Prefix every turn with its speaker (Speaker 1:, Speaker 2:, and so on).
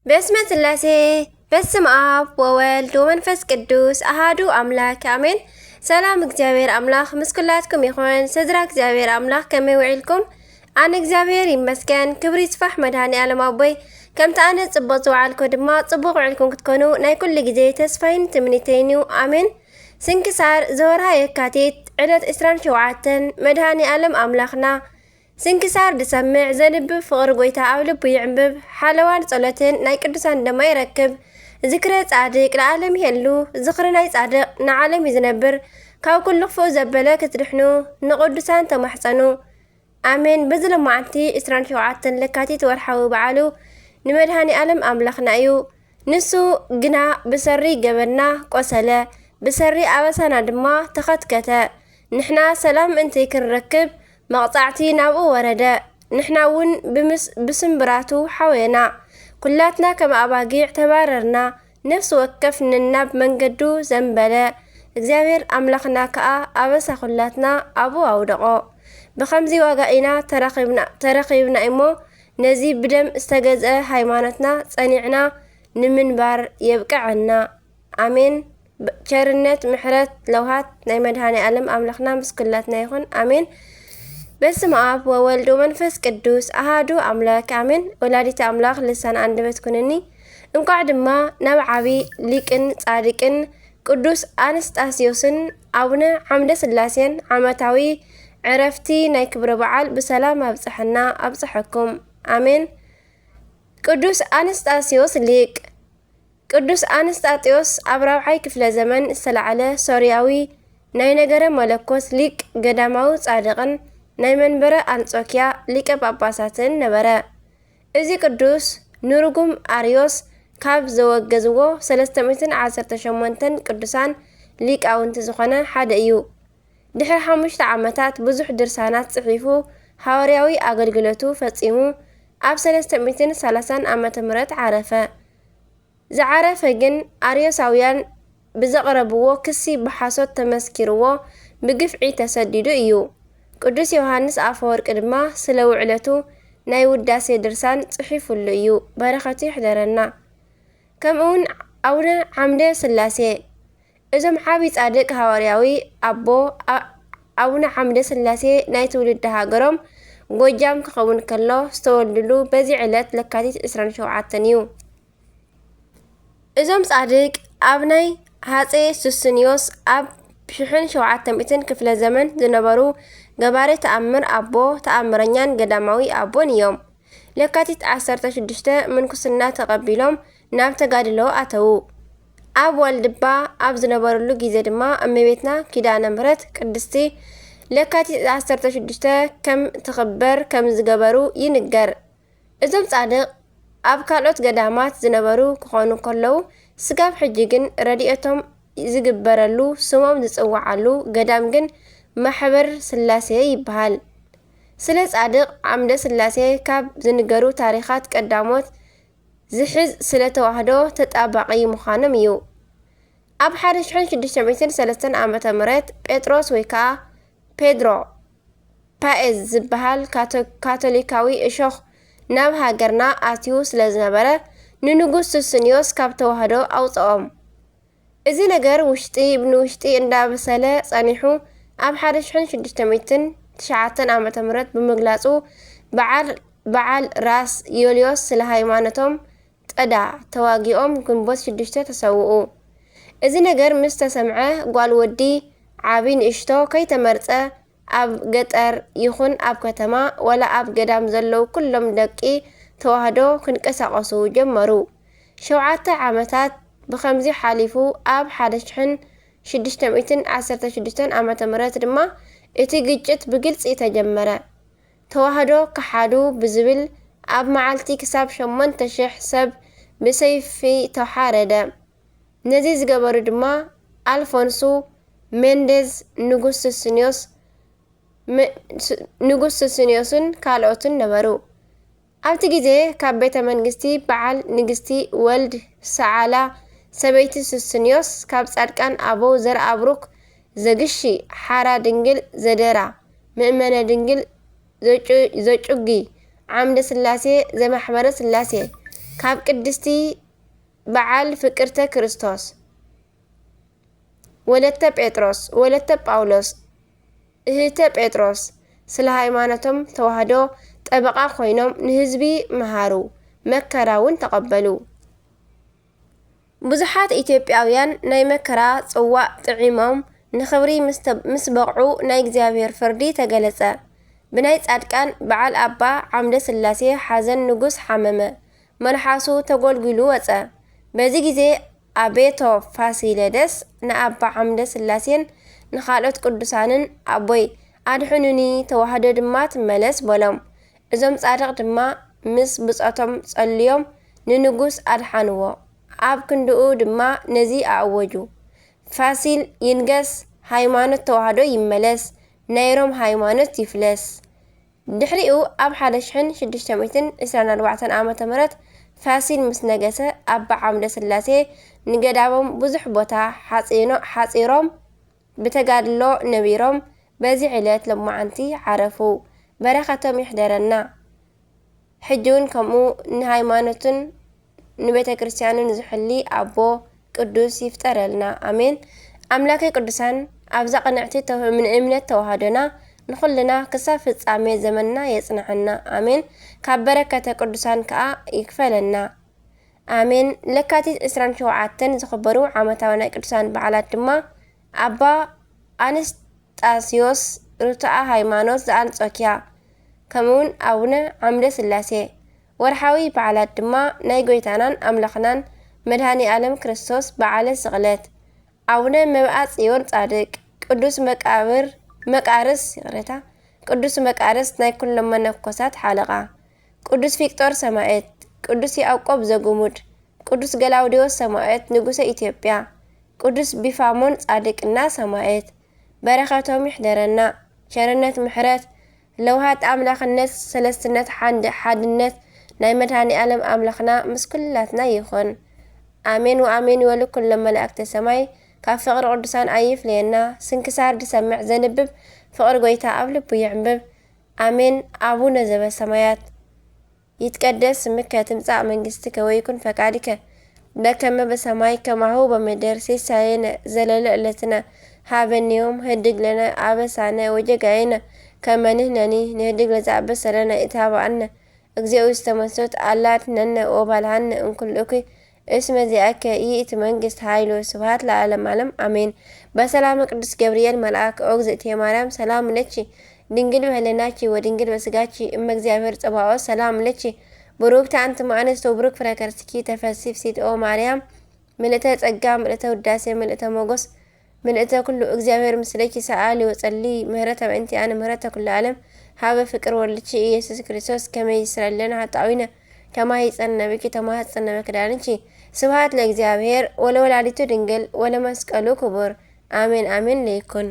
Speaker 1: بسم الله بسم آب وولد ومنفس قدوس أحدو أملاك آمين. سلام እግዚአብሔር አምላክ ምስኩላትኩም ይኹን ስድራ እግዚአብሔር አምላክ ከመይ ውዒልኩም ኣነ እግዚአብሔር ይመስገን ክብሪ ይስፋሕ መድሃኒ ዓለም ኣቦይ ከምቲ ኣነ ጽቡቕ ዝውዓልኩ ድማ ጽቡቕ ውዒልኩም ክትኮኑ ናይ ኩሉ ግዜ ተስፋይን ትምኒተይን እዩ ኣሜን። ስንክሳር ዘወርሃ የካቲት ዕለት 27 መድሃኒ ዓለም ኣምላኽና ስንክሳር ድሰምዕ ዘንብብ ፍቕሪ ጎይታ ኣብ ልቡ ይዕንብብ ሓለዋን ጸሎትን ናይ ቅዱሳን ደማ ይረክብ ذكر صادق لعالم يهلو ذكر ناي صادق نعالم يزنبر كاو كل خفو زبلا كترحنو نقدسان تمحصنو آمين بزل معتي اسران شوعاتن لكاتي تورحو بعالو نمدهاني عالم أملخنا ايو نسو قنا بسري قبلنا قوسلا بسري عبسانا دما تخطكتا نحنا سلام انتي كنركب مقطعتي نابو وردا نحنا ون بسم براتو حوينا كلاتنا كما أباقيع تباررنا نفس وكفنا الناب من قدو زنبلا እግዚአብሔር أملخنا كأ أبسا كلاتنا أبو أودقو بخمزي واقعنا ترقيبنا إمو نزي بدم استجزء هايمانتنا صنيعنا نمنبار يبقى عنا آمين. شرنت محرت لوهات نايمدهاني ألم أملخنا بس كلاتنا يخون آمين. بسم آب وولد ومنفس قدوس أحدو أملاك آمين. ولادي أملاك لسان عندبت كنني انقعد ما نبعبي ليكن صادقن قدوس أنستاسيوسن أبنا حمد سلاسين عمتاوي عرفتي نايكبر بعال بسلام أبصحنا أبصحكم آمين. قدوس أنستاسيوس ليك قدوس أنستاسيوس أبراوحي كفل زمن السلعلة سورياوي ناي نجر ملكوس ليك قدامو صادقن ናይ መንበረ አንጾኪያ ሊቀ ጳጳሳትን ነበረ። እዚ ቅዱስ ንርጉም አርዮስ ካብ ዘወገዝዎ 318 ቅዱሳን ሊቃውንቲ ዝኾነ ሓደ እዩ። ድሕሪ 5 ዓመታት ብዙሕ ድርሳናት ጽሒፉ ሐዋርያዊ አገልግሎቱ ፈጺሙ ኣብ 330 ዓመተ ምህረት ዓረፈ። ዝዓረፈ ግን አርዮሳውያን ብዘቕረብዎ ክሲ ብሓሶት ተመስኪርዎ ብግፍዒ ተሰዲዱ እዩ። ቅዱስ ዮሐንስ አፈወርቅ ድማ ስለ ውዕለቱ ናይ ውዳሴ ድርሳን ጽሒፉሉ እዩ። በረኸቱ ይሕደረና። ከምኡውን አቡነ ሐምደ ስላሴ እዞም ዓቢ ጻድቅ ሐዋርያዊ አቦ አቡነ ሐምደ ስላሴ ናይ ትውልድ ሃገሮም ጎጃም ክኸውን ከሎ ዝተወልድሉ በዚ ዕለት ለካቲት 27 እዩ። እዞም ጻድቅ ኣብ ናይ ሃፀይ ሱስንዮስ ኣብ 1700 ክፍለ ዘመን ዝነበሩ ገባሬ ተአምር አቦ ተአምረኛን ገዳማዊ አቦን እዮም። ለካቲት 16 ምንኩስና ተቀቢሎም ናብ ተጋድሎ አተው። ኣብ ወልድባ ኣብ ዝነበሩሉ ጊዜ ድማ እመቤትና ኪዳነ ምህረት ቅድስቲ ለካቲት 16 ከም ትኽበር ከም ዝገበሩ ይንገር። እዞም ጻድቅ ኣብ ካልኦት ገዳማት ዝነበሩ ክኾኑ ከለው ስጋብ ሕጂ ግን ረድኤቶም ዝግበረሉ ስሞም ዝጽዋዓሉ ገዳም ግን ማሕበር ስላሴ ይበሃል። ስለ ጻድቅ ዓምደ ስላሴ ካብ ዝንገሩ ታሪኻት ቀዳሞት ዝሕዝ ስለ ተዋህዶ ተጣባቂ ምዃኖም እዩ። ኣብ 1603 ዓመተ ምህረት ጴጥሮስ ወይ ከዓ ፔድሮ ፓኤዝ ዝበሃል ካቶሊካዊ እሾኽ ናብ ሃገርና ኣትዩ ስለ ዝነበረ ንንጉስ ሱስንዮስ ካብ ተዋህዶ ኣውፅኦም። እዚ ነገር ውሽጢ እንዳበሰለ ጸኒሑ ኣብ 1609 ዓመተ ምህረት ብምግላጹ በዓል ራስ ዮልዮስ ስለ ሃይማኖቶም ጠዳ ተዋጊኦም ግንቦት 6 ተሰውኡ። እዚ ነገር ምስ ተሰምዐ ጓል ወዲ ዓቢ ንእሽቶ ከይተመርጸ ኣብ ገጠር ይኹን ኣብ ከተማ ወላ ኣብ ገዳም ዘለው ኩሎም ደቂ ተዋህዶ ክንቀሳቀሱ ጀመሩ። 7 ዓመታት ብኸምዚ ሓሊፉ ኣብ 1616 ዓመተ ምህረት ድማ እቲ ግጭት ብግልጽ ተጀመረ። ተዋህዶ ከሓዱ ብዝብል ኣብ መዓልቲ ክሳብ 8000 ሰብ ብሰይፊ ተሓረደ። ነዚ ዝገበሩ ድማ አልፎንሱ ሜንዴዝ ንጉስ ሱስንዮስን ካልኦትን ነበሩ። ኣብቲ ግዜ ካብ ቤተ መንግስቲ በዓል ንግስቲ ወልድ ሰዓላ ሰበይቲ ሱስንዮስ ካብ ጻድቃን ኣበው ዘርአብሩክ ዘግሺ ሓራ ድንግል ዘደራ ምእመነ ድንግል ዘጩጊ ዓምደ ስላሴ ዘማሕበረ ስላሴ ካብ ቅድስቲ በዓል ፍቅርተ ክርስቶስ ወለተ ጴጥሮስ ወለተ ጳውሎስ እህተ ጴጥሮስ ስለ ሃይማኖቶም ተዋህዶ ጠበቃ ኮይኖም ንህዝቢ መሃሩ መከራ እውን ተቀበሉ። ብዙሓት ኢትዮጵያውያን ናይ መከራ ጽዋዕ ጥዒሞም ንኽብሪ ምስ በቕዑ ናይ እግዚኣብሔር ፍርዲ ተገለጸ። ብናይ ጻድቃን በዓል ኣባ ዓምደ ስላሴ ሓዘን ንጉስ ሓመመ። መልሓሱ ተጎልጊሉ ወፀ። በዚ ጊዜ ኣቤቶ ፋሲለደስ ንኣባ ዓምደ ስላሴን ንኻልኦት ቅዱሳንን ኣቦይ ኣድሕኑኒ ተዋህዶ ድማ ትመለስ በሎም። እዞም ጻድቕ ድማ ምስ ብጾቶም ጸልዮም ንንጉስ ኣድሓንዎ። ኣብ ክንድኡ ድማ ነዚ ኣእወጁ። ፋሲል ይንገስ፣ ሃይማኖት ተዋህዶ ይመለስ፣ ናይ ሮም ሃይማኖት ይፍለስ። ድሕሪኡ ኣብ 1624 ዓ.ም ፋሲል ምስ ነገሰ ኣባ ዓምደ ስላሴ ንገዳሞም ብዙሕ ቦታ ሓጺሮም ብተጋድሎ ነቢሮም። በዚ ዕለት ሎማዓንቲ ዓረፉ። በረኸቶም ይሕደረና። ሕጂ እውን ከምኡ ንሃይማኖትን ንቤተ ክርስቲያንን ዝሕሊ ኣቦ ቅዱስ ይፍጠረልና። ኣሜን። ኣምላከ ቅዱሳን ኣብዛ ቅንዕቲ እምነት ተዋህዶና ንኹልና ክሳብ ፍጻሜ ዘመንና የጽንሐና። ኣሜን። ካብ በረከተ ቅዱሳን ከዓ ይክፈለና። ኣሜን። ለካቲት 27 ዝኽበሩ ዓመታዊ ናይ ቅዱሳን በዓላት ድማ ኣባ ኣንስጣስዮስ ርቱዐ ሃይማኖት ዘአንጾኪያ፣ ከምኡውን ኣቡነ ዓምደ ስላሴ። ወርሓዊ በዓላት ድማ ናይ ጎይታናን ኣምላኽናን መድሃኒ ዓለም ክርስቶስ በዓለ ስቕለት፣ ኣቡነ መብአ ጽዮን ጻድቅ፣ ቅዱስ መቃርስ ናይ ኩሎም መነኮሳት ሓለቓ፣ ቅዱስ ፊቅጦር ሰማዕት፣ ቅዱስ ያዕቆብ ዘጉሙድ፣ ቅዱስ ገላውዴዎስ ሰማዕት ንጉሰ ኢትዮጵያ፣ ቅዱስ ቢፋሞን ጻድቅና ሰማዕት። በረኸቶም ይሕደረና። ቸርነት ምሕረት ለውሃት ኣምላኽነት ሰለስትነት ሓድነት ናይ መድሃኒ ዓለም ኣምላኽና ምስ ኩላትና ይኹን። ኣሜን ወኣሜን ይበሉ ኩሎም መላእክተ ሰማይ። ካብ ፍቕሪ ቅዱሳን ኣይፍለየና። ስንክሳር ድሰምዕ ዘንብብ ፍቕሪ ጎይታ ኣብ ልቡ ይዕንብብ። ኣሜን። አቡነ ዘበሰማያት ይትቀደስ ስምከ ትምጻእ መንግሥትከ ወይኩን ፈቃድከ በከመ በሰማይ ከማሁ በምድር ሲሳየነ ዘለለ ዕለትነ ሀበነ ዮም ህድግ ለነ አበሳነ ወጌጋየነ ከመ ንሕነኒ ንህድግ ለዘአበሰለነ ኢታብአነ እግዚኦ ውስተ መንሱት አላ አድኅነነ ወባልሐነ እምኩሉ እኩይ እስመ ዚአከ ይእቲ መንግሥት ኃይል ወስብሐት ለዓለመ ዓለም አሜን። በሰላም ቅዱስ ገብርኤል መልአክ ኦ እግዝእትየ ማርያም ሰላም ለኪ ድንግል በህሊናኪ ወድንግል በስጋኪ እመ እግዚአብሔር ጽባኦት ሰላም ለኪ ቡሩክቲ አንቲ እምአንስት ወቡሩክ ፍሬ ከርሥኪ ተፈሥሒ ፍሥሕት ኦ ማርያም ምልዕተ ጸጋ ምልዕተ ውዳሴ ምልዕተ ሞገስ ምልዕተ ኩሉ እግዚአብሔር ምስለኪ ሰአሊ ወጸሊ ምህረተ በእንቲአነ ምህረተ ኩሉ ዓለም ሀበ ፍቅር ወልድኪ ኢየሱስ ክርስቶስ ከመ ይስረለነ ኃጣውኢነ ከማይጸነ ብኪ ተማኅፀነ በክዳንኪ። ስብሐት ለእግዚአብሔር ወለወላዲቱ ድንግል ወለመስቀሉ ክቡር አሜን አሜን ለይኩን።